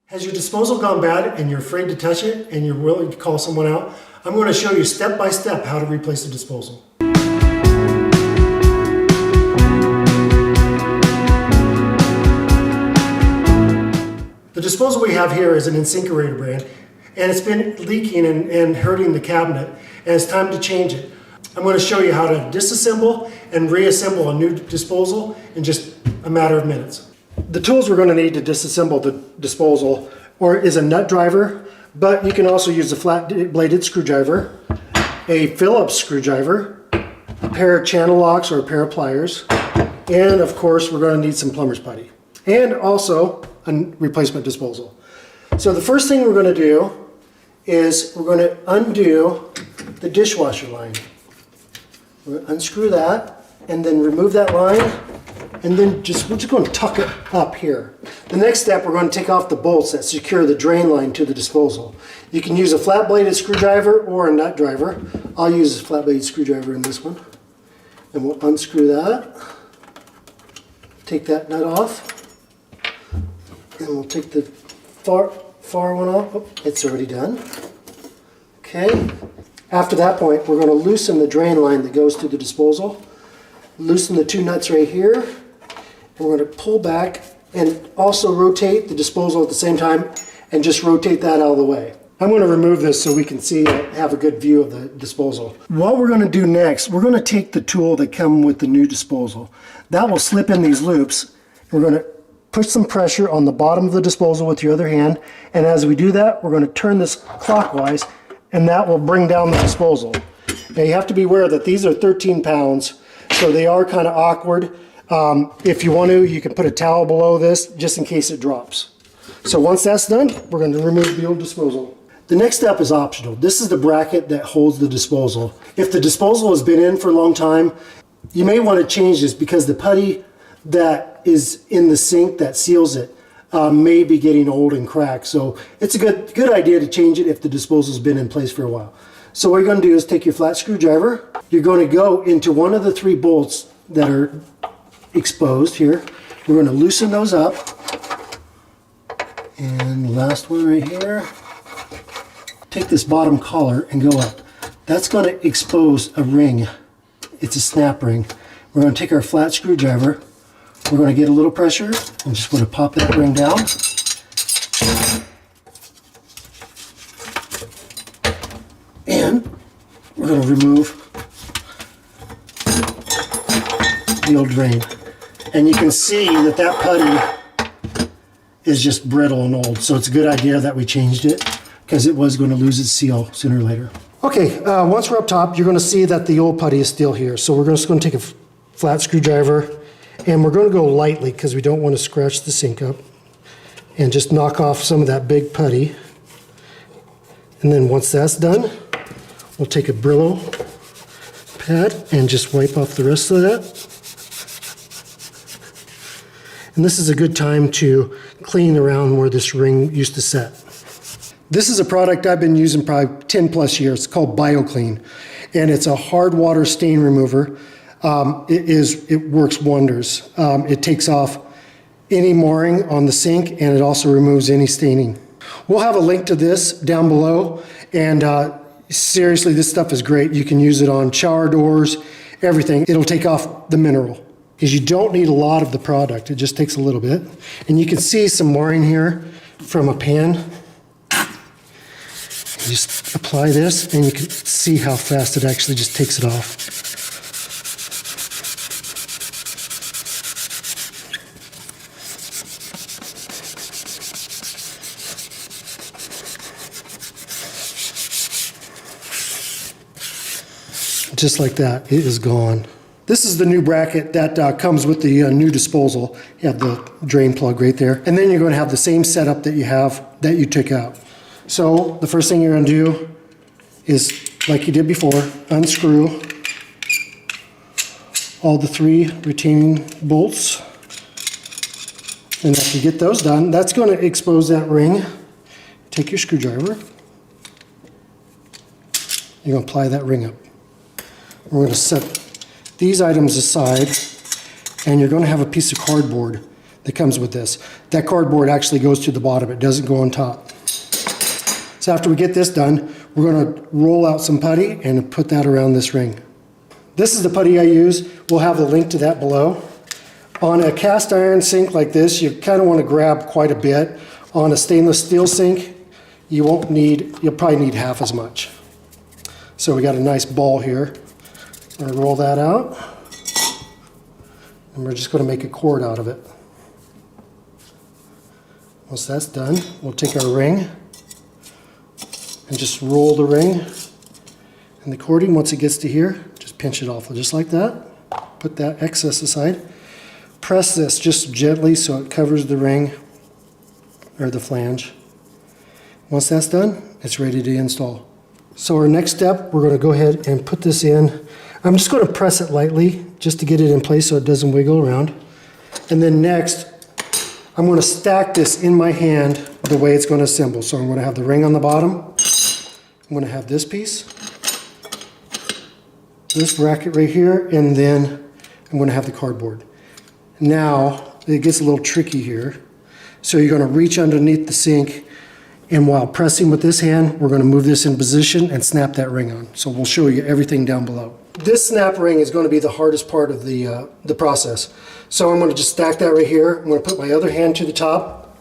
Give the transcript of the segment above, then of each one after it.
Has your disposal gone bad and you're afraid to touch it and you're willing to call someone out? I'm going to show you step by step how to replace the disposal. The disposal we have here is an insinkerator brand, and it's been leaking and hurting the cabinet, and it's time to change it. I'm going to show you how to disassemble and reassemble a new disposal in just a matter of minutes. The tools we're going to need to disassemble the disposal is a nut driver, but you can also use a flat-bladed screwdriver, a Phillips screwdriver, a pair of channel locks or a pair of pliers, and of course we're going to need some plumber's putty, and also a replacement disposal. So the first thing we're going to do is we're going to undo the dishwasher line. We're going to unscrew that and then remove that line, and then we're just going to tuck it up here. The next step, we're going to take off the bolts that secure the drain line to the disposal. You can use a flat-bladed screwdriver or a nut driver. I'll use a flat-bladed screwdriver in this one. And we'll unscrew that. Take that nut off. And we'll take the far one off. Oh, it's already done. Okay. After that point, we're going to loosen the drain line that goes to the disposal. Loosen the two nuts right here. And we're going to pull back and also rotate the disposal at the same time and just rotate that out of the way. I'm going to remove this so we can see have a good view of the disposal. What we're going to do next, we're going to take the tool that comes with the new disposal. That will slip in these loops. We're going to push some pressure on the bottom of the disposal with your other hand, and as we do that, we're going to turn this clockwise, and that will bring down the disposal. Now you have to be aware that these are 13 pounds, so they are kind of awkward. If you want to, you can put a towel below this just in case it drops. So once that's done, we're going to remove the old disposal. The next step is optional. This is the bracket that holds the disposal. If the disposal has been in for a long time, you may want to change this because the putty that is in the sink that seals it may be getting old and cracked. So it's a good idea to change it if the disposal's been in place for a while. So what you're going to do is take your flat screwdriver. You're going to go into one of the three bolts that are exposed here. We're going to loosen those up. And the last one right here. Take this bottom collar and go up. That's going to expose a ring. It's a snap ring. We're going to take our flat screwdriver. We're going to get a little pressure and just going to pop that ring down. And we're going to remove the old drain. And you can see that that putty is just brittle and old. So it's a good idea that we changed it because it was going to lose its seal sooner or later. Okay, once we're up top, you're going to see that the old putty is still here. So we're just going to take a flat screwdriver and we're going to go lightly because we don't want to scratch the sink up and just knock off some of that big putty. And then once that's done, we'll take a Brillo pad and just wipe off the rest of that. And this is a good time to clean around where this ring used to set. This is a product I've been using probably 10 plus years. It's called BioClean, and it's a hard water stain remover. It works wonders. It takes off any marring on the sink, and it also removes any staining. We'll have a link to this down below, and seriously, this stuff is great. You can use it on shower doors, everything. It'll take off the mineral because you don't need a lot of the product. It just takes a little bit. And you can see some marring here from a pan. You just apply this and you can see how fast it actually just takes it off. Just like that, it is gone. This is the new bracket that comes with the new disposal. You have the drain plug right there. And then you're going to have the same setup that you took out. So the first thing you're going to do is, like you did before, unscrew all the three retaining bolts. And after you get those done, that's going to expose that ring. Take your screwdriver. You're going to apply that ring up. We're going to set these items aside, and you're going to have a piece of cardboard that comes with this. That cardboard actually goes to the bottom. It doesn't go on top. So after we get this done, we're going to roll out some putty and put that around this ring. This is the putty I use. We'll have a link to that below. On a cast iron sink like this, you kind of want to grab quite a bit. On a stainless steel sink, you'll probably need half as much. So we got a nice ball here. I'm going to roll that out. And we're just going to make a cord out of it. Once that's done, we'll take our ring and just roll the ring. And the cording, once it gets to here, just pinch it off just like that. Put that excess aside. Press this just gently so it covers the ring or the flange. Once that's done, it's ready to install. So our next step, we're going to go ahead and put this in. I'm just going to press it lightly just to get it in place so it doesn't wiggle around. And then next, I'm going to stack this in my hand the way it's going to assemble. So I'm going to have the ring on the bottom. I'm going to have this piece, this bracket right here, and then I'm going to have the cardboard. Now, it gets a little tricky here. So you're going to reach underneath the sink, and while pressing with this hand, we're going to move this in position and snap that ring on. So we'll show you everything down below. This snap ring is going to be the hardest part of the process. So I'm going to just stack that right here. I'm going to put my other hand to the top.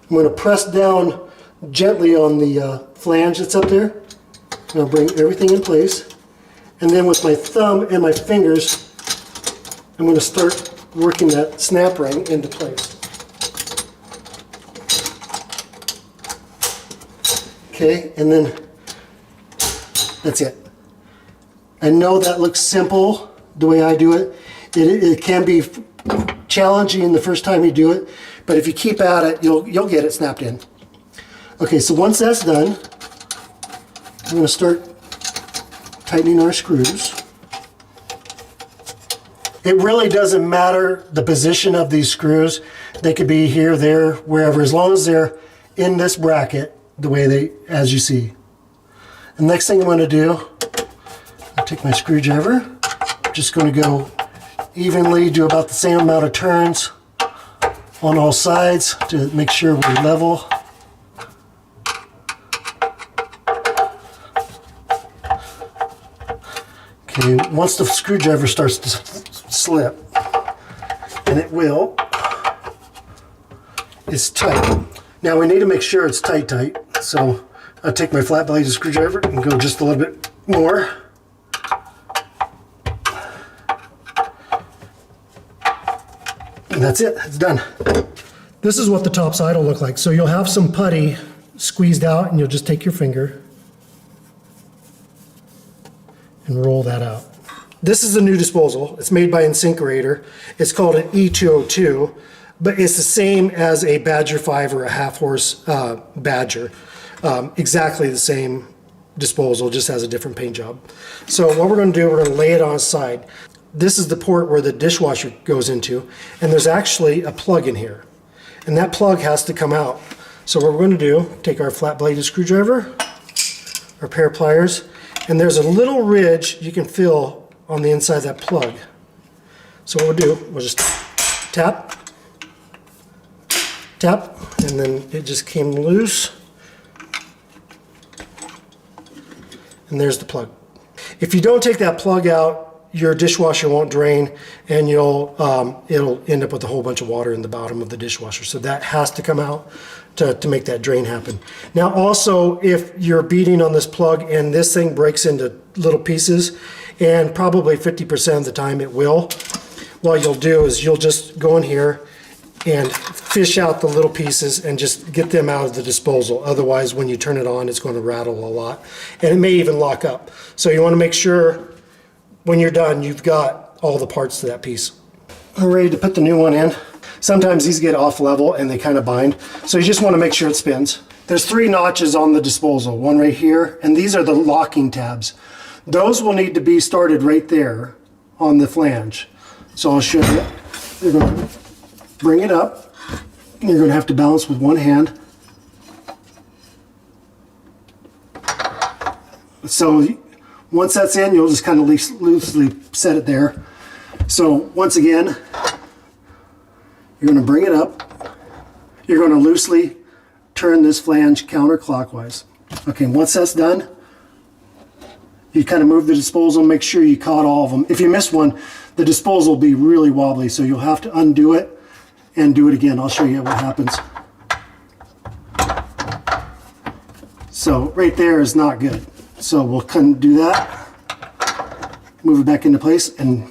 I'm going to press down gently on the flange that's up there. I'm going to bring everything in place. And then with my thumb and my fingers, I'm going to start working that snap ring into place. Okay, and then that's it. I know that looks simple the way I do it. It can be challenging the first time you do it, but if you keep at it, you'll get it snapped in. Okay, so once that's done, I'm going to start tightening our screws. It really doesn't matter the position of these screws. They could be here, there, wherever, as long as they're in this bracket the way as you see. The next thing I'm going to do, I'll take my screwdriver. I'm just going to go evenly, do about the same amount of turns on all sides to make sure we're level. Okay, once the screwdriver starts to slip, and it will, it's tight. Now we need to make sure it's tight, so I'll take my flat bladed screwdriver and go just a little bit more. And that's it, it's done. This is what the top side will look like. So you'll have some putty squeezed out, and you'll just take your finger and roll that out. This is a new disposal. It's made by Insinkerator. It's called an E202, but it's the same as a Badger 5 or a half-horse Badger. Exactly the same disposal, just has a different paint job. So what we're going to do, we're going to lay it on its side. This is the port where the dishwasher goes into, and there's actually a plug in here. And that plug has to come out. So what we're going to do, take our flat-bladed screwdriver, our pair of pliers, and there's a little ridge you can feel on the inside of that plug. So what we'll do, we'll just tap, tap, and then it just came loose. And there's the plug. If you don't take that plug out, your dishwasher won't drain, and it'll end up with a whole bunch of water in the bottom of the dishwasher. So that has to come out to make that drain happen. Now also, if you're beating on this plug and this thing breaks into little pieces, and probably 50% of the time it will, what you'll do is you'll just go in here and fish out the little pieces and just get them out of the disposal. Otherwise, when you turn it on, it's going to rattle a lot, and it may even lock up. So you want to make sure when you're done, you've got all the parts to that piece. We're ready to put the new one in. Sometimes these get off level and they kind of bind, so you just want to make sure it spins. There's 3 notches on the disposal, one right here, and these are the locking tabs. Those will need to be started right there on the flange. So I'll show you. You're going to bring it up. You're going to have to balance with one hand. So once that's in, you'll just kind of loosely set it there. So once again, You're going to bring it up. You're going to loosely turn this flange counterclockwise. Okay, once that's done, you kind of move the disposal, make sure you caught all of them. If you miss one, the disposal will be really wobbly, so you'll have to undo it and do it again. I'll show you what happens. So right there is not good. So we'll kind of do that, move it back into place, and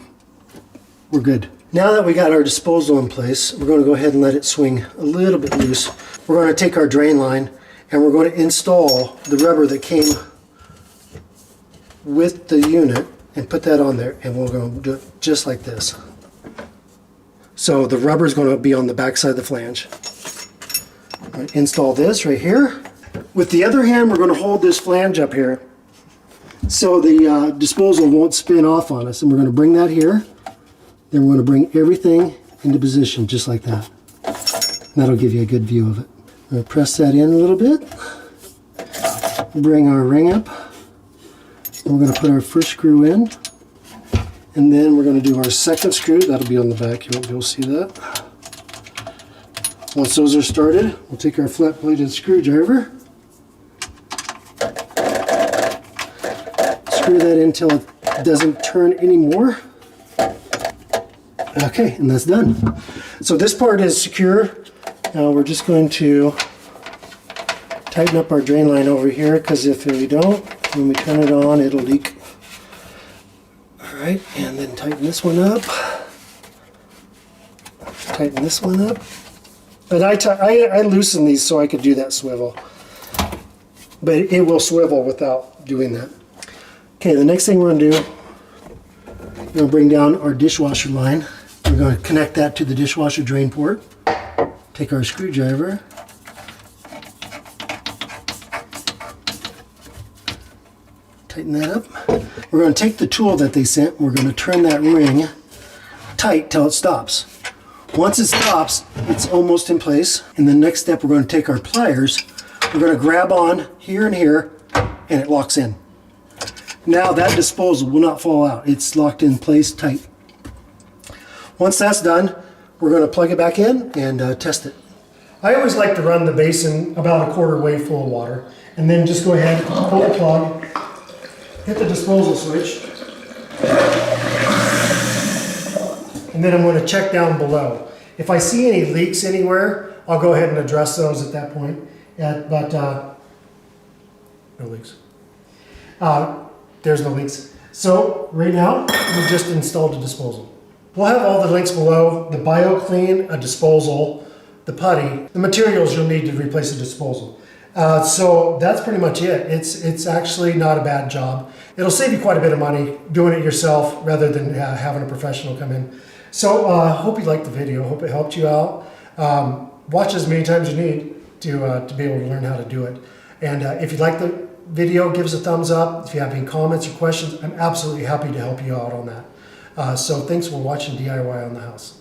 we're good. Now that we got our disposal in place, we're going to go ahead and let it swing a little bit loose. We're going to take our drain line and we're going to install the rubber that came with the unit and put that on there, and we're going to do it just like this. So the rubber is going to be on the back side of the flange. I'm going to install this right here. With the other hand, we're going to hold this flange up here so the disposal won't spin off on us, and we're going to bring that here. Then we're going to bring everything into position just like that. And that'll give you a good view of it. I'm going to press that in a little bit. Bring our ring up. And we're going to put our first screw in. And then we're going to do our second screw. That'll be on the back. You won't be able to see that. Once those are started, we'll take our flat-bladed screwdriver. Screw that in until it doesn't turn anymore. Okay, and that's done. So this part is secure. Now we're just going to tighten up our drain line over here, because if we don't, when we turn it on, it'll leak. Alright, and then tighten this one up. Tighten this one up. But I loosen these so I could do that swivel. But it will swivel without doing that. Okay, the next thing we're going to do, we're going to bring down our dishwasher line. We're going to connect that to the dishwasher drain port. Take our screwdriver. Tighten that up. We're going to take the tool that they sent, and we're going to turn that ring tight till it stops. Once it stops, it's almost in place. And the next step, we're going to take our pliers. We're going to grab on here and here, and it locks in. Now that disposal will not fall out. It's locked in place tight. Once that's done, we're going to plug it back in and test it. I always like to run the basin about a quarter way full of water, and then just go ahead, pull the plug, hit the disposal switch, and then I'm going to check down below. If I see any leaks anywhere, I'll go ahead and address those at that point. No leaks. There's no leaks. So right now, we just installed a disposal. We'll have all the links below: the BioClean, a disposal, the putty, the materials you'll need to replace the disposal. So that's pretty much it. It's actually not a bad job. It'll save you quite a bit of money doing it yourself rather than having a professional come in. So hope you liked the video. Hope it helped you out. Watch as many times as you need to be able to learn how to do it. And if you like the video, give us a thumbs up. If you have any comments or questions, I'm absolutely happy to help you out on that. So thanks for watching DIY on the House.